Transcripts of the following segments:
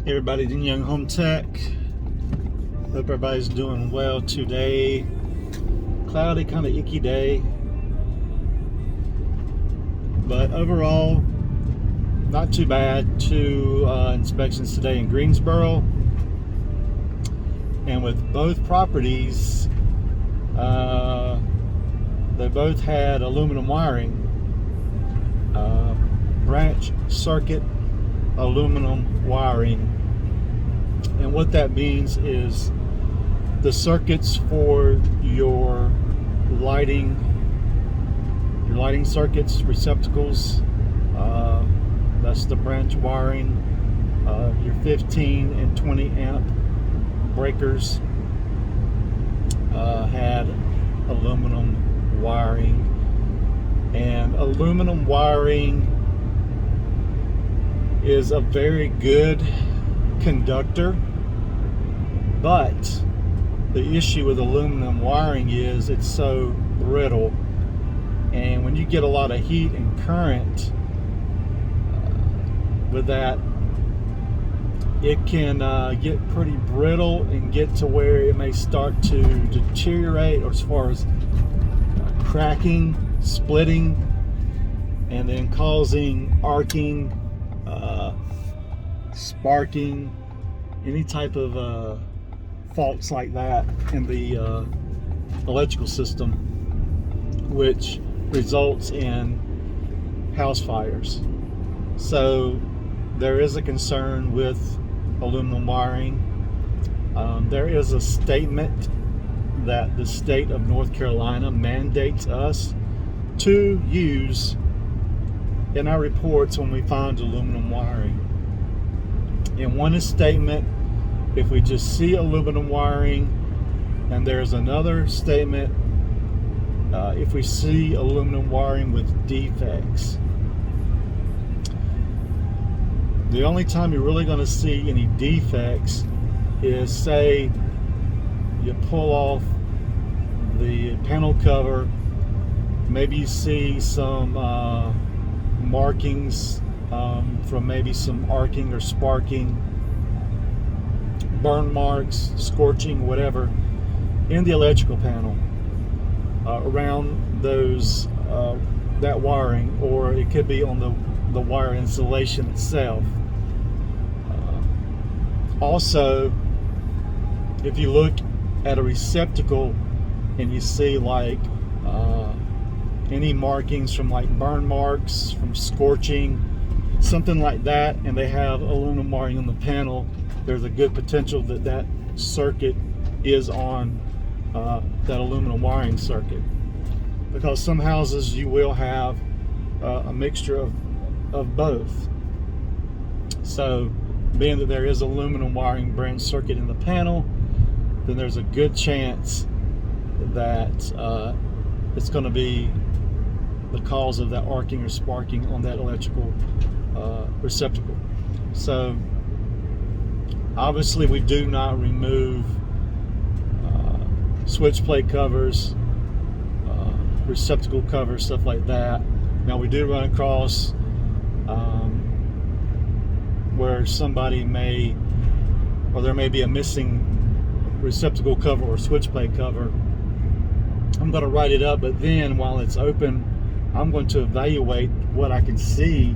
Hey everybody, Dean Young Home Tech. Hope everybody's doing well today. Cloudy, kind of icky day, but overall not too bad. Two inspections today in Greensboro, and with both properties, they both had aluminum wiring, branch circuit aluminum wiring. And what that means is the circuits for your lighting circuits, receptacles, that's the branch wiring, your 15 and 20 amp breakers had aluminum wiring. And aluminum wiring is a very good conductor, but the issue with aluminum wiring is it's so brittle, and when you get a lot of heat and current with that, it can get pretty brittle and get to where it may start to deteriorate, or as far as cracking, splitting, and then causing arcing, sparking, any type of faults like that in the electrical system, which results in house fires. So there is a concern with aluminum wiring. There is a statement that the state of North Carolina mandates us to use in our reports when we find aluminum wiring. In one statement, if we just see aluminum wiring, and there's another statement if we see aluminum wiring with defects. The only time you're really going to see any defects is, say, you pull off the panel cover, maybe you see some markings from maybe some arcing or sparking, burn marks, scorching, whatever, in the electrical panel around those that wiring, or it could be on the wire insulation itself. Also, if you look at a receptacle and you see like any markings from like burn marks, from scorching, something like that, and they have aluminum wiring on the panel, there's a good potential that that circuit is on that aluminum wiring circuit, because some houses you will have a mixture of both. So being that there is aluminum wiring branch circuit in the panel, then there's a good chance that it's going to be the cause of that arcing or sparking on that electrical receptacle. So obviously we do not remove switch plate covers, receptacle covers, stuff like that. Now we do run across where somebody may, or there may be a missing receptacle cover or switch plate cover. I'm going to write it up, but then while it's open, I'm going to evaluate what I can see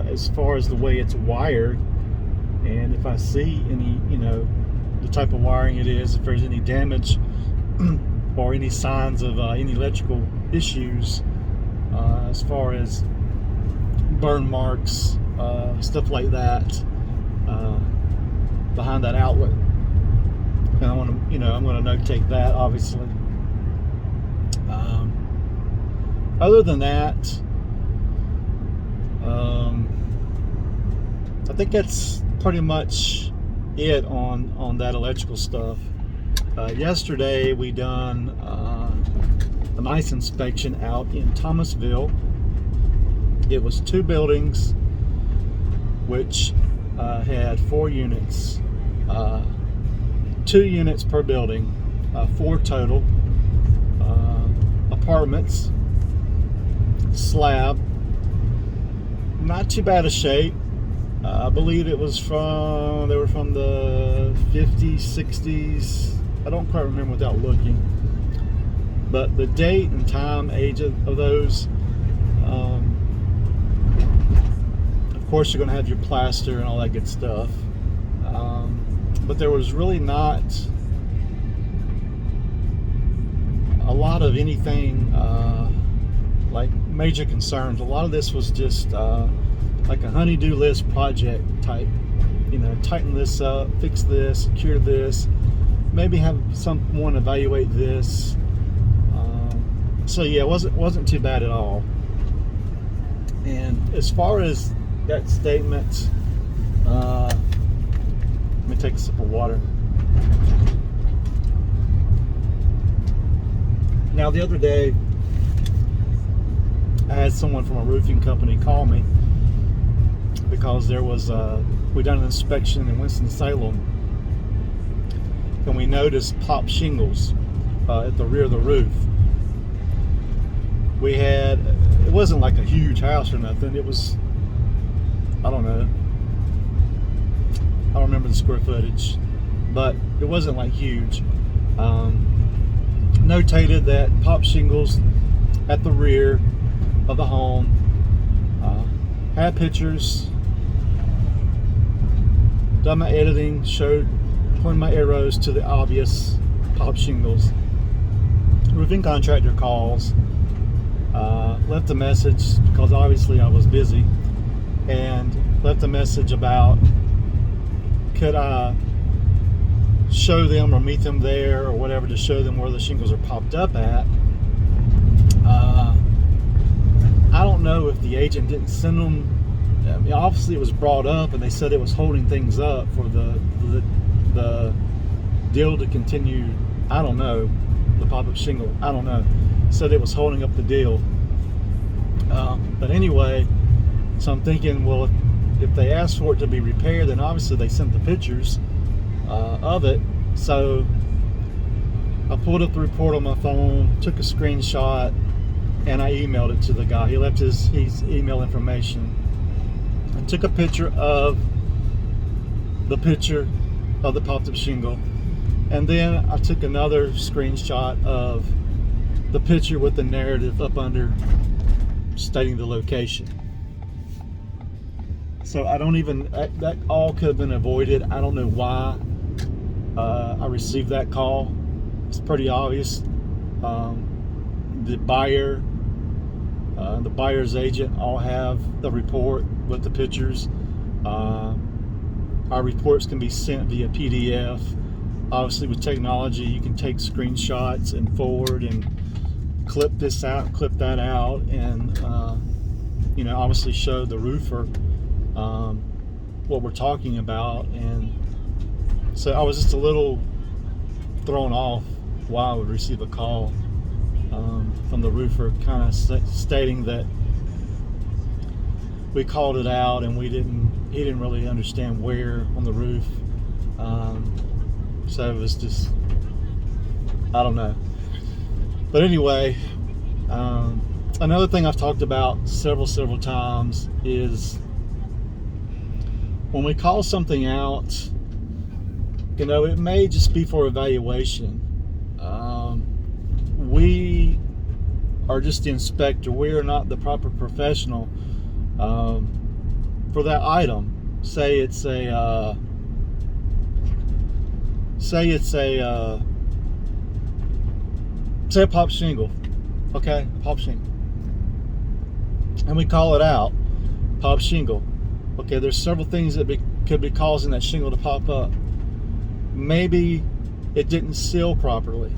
as far as the way it's wired, and if I see any, the type of wiring it is, if there's any damage or any signs of any electrical issues as far as burn marks, stuff like that behind that outlet. And I want to, I'm going to notate that, obviously. Other than that, I think that's pretty much it on that electrical stuff. Yesterday we done a nice inspection out in Thomasville. It was 2 buildings which had 4 units, 2 units per building, 4 total apartments, slab, not too bad a shape. I believe they were from the 50s, 60s. I don't quite remember without looking. But the date and time, age of those, of course, you're going to have your plaster and all that good stuff. But there was really not a lot of anything like major concerns. A lot of this was just like a honey-do list project type. Tighten this up, fix this, secure this, maybe have someone evaluate this. So yeah, it wasn't too bad at all. And as far as that statement, let me take a sip of water. Now, the other day, I had someone from a roofing company call me because there was we done an inspection in Winston-Salem, and we noticed popped shingles at the rear of the roof. It wasn't like a huge house or nothing. It was, I don't know, I don't remember the square footage, but it wasn't like huge. Notated that popped shingles at the rear of the home. Had pictures, done my editing, pointed my arrows to the obvious popped shingles. Roofing contractor calls, left a message because obviously I was busy, and left a message about could I show them or meet them there or whatever to show them where the shingles are popped up at. I don't know if the agent didn't send them. I mean, obviously it was brought up and they said it was holding things up for the deal to continue. I don't know, the pop-up shingle, I don't know, said it was holding up the deal. But anyway, so I'm thinking, well, if they asked for it to be repaired, then obviously they sent the pictures of it. So I pulled up the report on my phone, took a screenshot, and I emailed it to the guy. He left his email information. I took a picture of the popped up shingle, and then I took another screenshot of the picture with the narrative up under stating the location. So I don't even, that all could have been avoided. I don't know why I received that call. It's pretty obvious. The buyer, the buyer's agent all have the report with the pictures. Our reports can be sent via PDF. Obviously with technology, you can take screenshots and forward and clip this out, clip that out, and obviously show the roofer what we're talking about. And so I was just a little thrown off why I would receive a call from the roofer, kind of stating that we called it out and he didn't really understand where on the roof. So it was just, I don't know. But anyway, another thing I've talked about several times is when we call something out, it may just be for evaluation. We are just the inspector. We are not the proper professional for that item. Say it's a pop shingle. Okay, pop shingle. And we call it out, pop shingle. Okay, there's several things that could be causing that shingle to pop up. Maybe it didn't seal properly.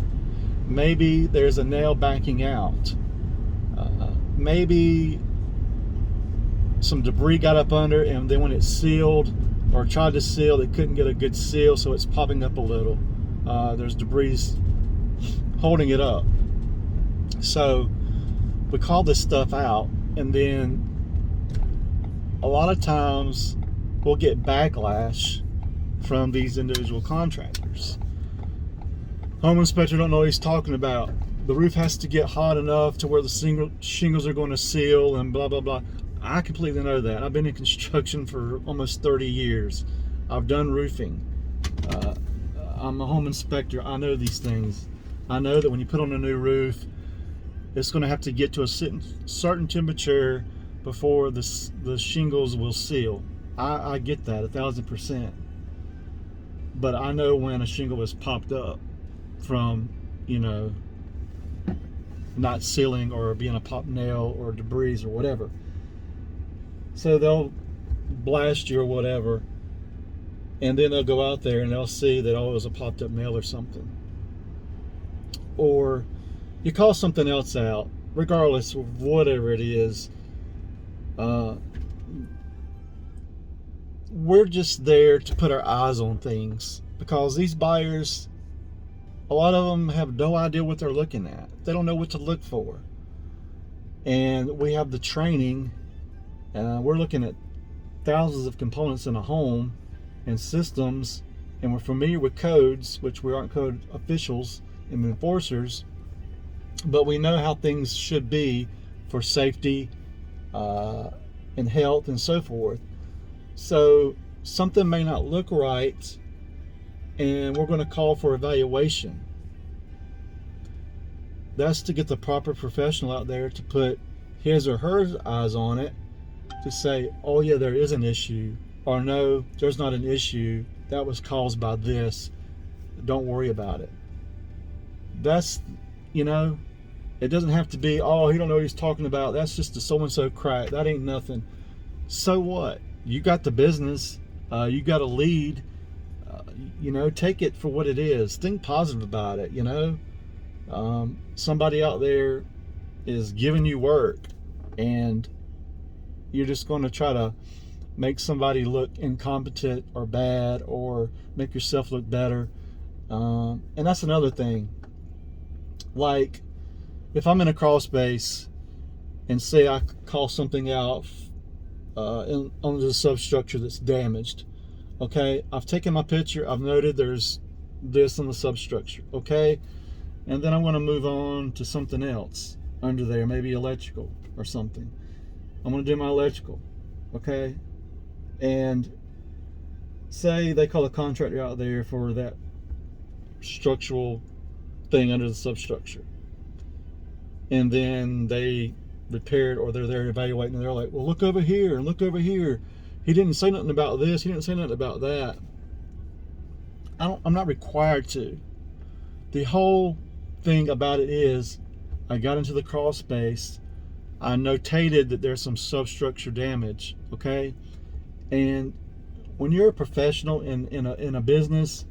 Maybe there's a nail backing out. Maybe some debris got up under, and then when it sealed or tried to seal, it couldn't get a good seal, so it's popping up a little. There's debris holding it up. So we call this stuff out, and then a lot of times we'll get backlash from these individual contractors. Home inspector don't know what he's talking about. The roof has to get hot enough to where the shingles are going to seal and blah blah blah. I completely know that. I've been in construction for almost 30 years. I've done roofing. Uh, I'm a home inspector. I know these things. I know that when you put on a new roof, it's going to have to get to a certain temperature before the shingles will seal. I get that 1,000%. But I know when a shingle is popped up from, not sealing or being a pop nail or debris or whatever. So they'll blast you or whatever, and then they'll go out there and they'll see that, oh, it was a popped up nail or something. Or you call something else out, regardless of whatever it is. We're just there to put our eyes on things, because these buyers, a lot of them have no idea what they're looking at. They don't know what to look for. And we have the training. We're looking at thousands of components in a home and systems, and we're familiar with codes, which we aren't code officials and enforcers, but we know how things should be for safety and health and so forth. So something may not look right, and we're going to call for evaluation. That's to get the proper professional out there to put his or her eyes on it, to say, oh yeah, there is an issue, or no, there's not an issue, that was caused by this, don't worry about it. That's, it doesn't have to be, oh, he don't know what he's talking about, that's just a so-and-so crack, that ain't nothing. So what? You got the business, you got a lead, take it for what it is. Think positive about it, somebody out there is giving you work, and you're just going to try to make somebody look incompetent or bad, or make yourself look better. And that's another thing. Like, if I'm in a crawl space and say I call something out on the substructure that's damaged, okay, I've taken my picture, I've noted there's this on the substructure, okay, and then I'm going to move on to something else under there, maybe electrical or something. I'm going to do my electrical, okay, and say they call a contractor out there for that structural thing under the substructure, and then they repair it, or they're there evaluating, and they're like, well, look over here and look over here, he didn't say nothing about this, he didn't say nothing about that. I'm not required to. The whole thing about it is, I got into the crawl space, I notated that there's some substructure damage, okay? And when you're a professional in a business,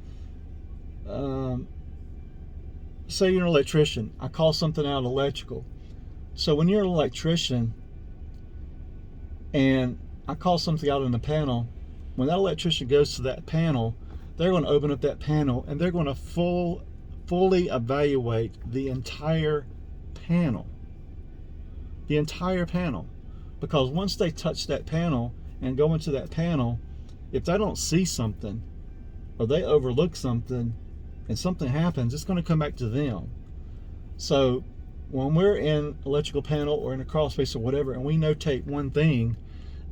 say you're an electrician, I call something out electrical. So when you're an electrician and I call something out in the panel, when that electrician goes to that panel, they're going to open up that panel and they're going to fully evaluate the entire panel. The entire panel. Because once they touch that panel and go into that panel, if they don't see something, or they overlook something, and something happens, it's going to come back to them. So when we're in electrical panel or in a crawl space or whatever, and we notate one thing,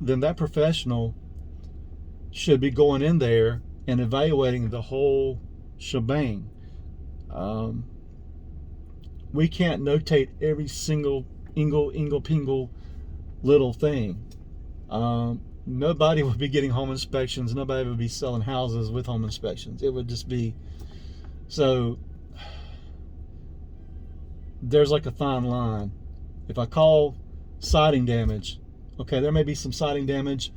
then that professional should be going in there and evaluating the whole shebang. We can't notate every single ingle little thing. Nobody would be getting home inspections. Nobody would be selling houses with home inspections. It would just be, so there's like a fine line. If I call siding damage, okay, there may be some siding damage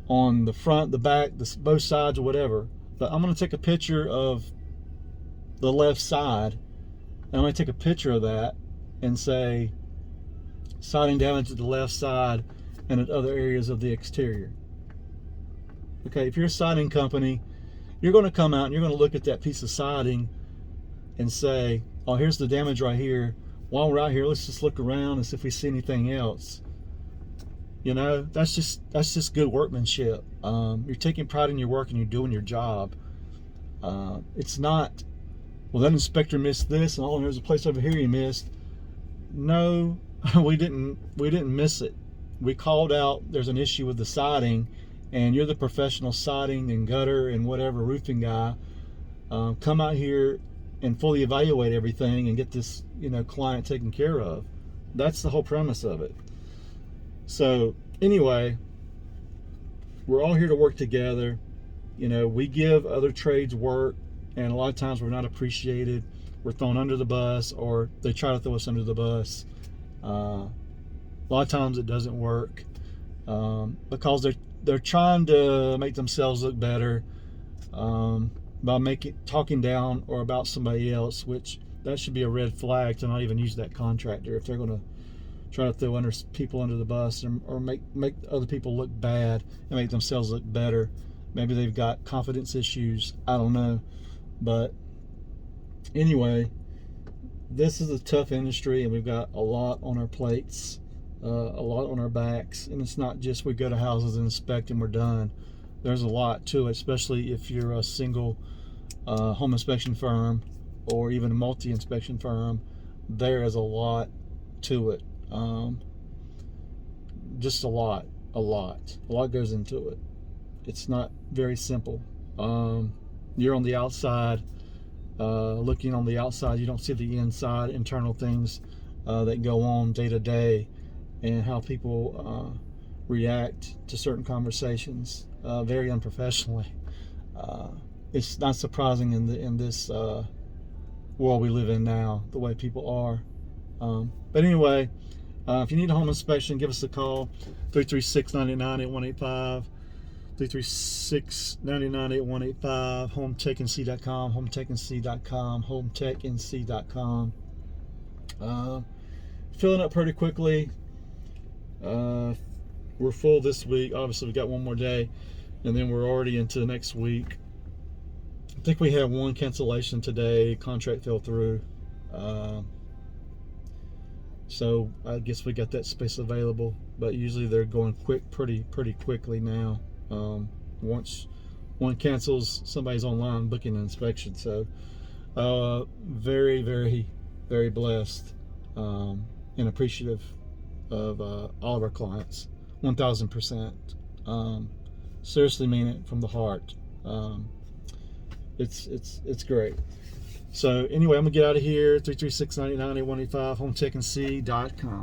on the front, the back, both sides or whatever, but I'm going to take a picture of the left side, and I'm going to take a picture of that and say siding damage at the left side and at other areas of the exterior. Okay, if you're a siding company, you're going to come out and you're going to look at that piece of siding and say, oh, here's the damage right here. While we're out here, let's just look around and see if we see anything else. That's just good workmanship. You're taking pride in your work and you're doing your job. It's not, well, that inspector missed this, and there's a place over here he missed. No, we didn't miss it. we called out there's an issue with the siding, and you're the professional siding and gutter and whatever roofing guy. Come out here and fully evaluate everything and get this, client taken care of. That's the whole premise of it. So anyway, we're all here to work together. We give other trades work, and a lot of times we're not appreciated. We're thrown under the bus, or they try to throw us under the bus. A lot of times it doesn't work because they're trying to make themselves look better by talking down or about somebody else, which that should be a red flag to not even use that contractor if they're going to try to throw people under the bus or make other people look bad and make themselves look better. Maybe they've got confidence issues. I don't know. But anyway, this is a tough industry, and we've got a lot on our plates, a lot on our backs. And it's not just we go to houses and inspect and we're done. There's a lot to it, especially if you're a single home inspection firm or even a multi-inspection firm. There is a lot to it. Just a lot goes into it. It's not very simple. You're on the outside, looking on the outside. You don't see the inside, internal things that go on day to day, and how people react to certain conversations very unprofessionally. It's not surprising in this world we live in now, the way people are. But anyway, if you need a home inspection, give us a call, 336-989-8185, 336-989-8185, HomeTechNC.com, HomeTechNC.com, HomeTechNC.com. Filling up pretty quickly. We're full this week. Obviously, we got one more day, and then we're already into the next week. I think we had one cancellation today. Contract fell through. So I guess we got that space available, but usually they're going pretty quickly now. Once one cancels, somebody's online booking an inspection. So very, very, very blessed and appreciative of all of our clients. 1000%. Seriously mean it from the heart. It's great. So anyway, I'm gonna get out of here. 336-989-8185, HomeTechNC.com.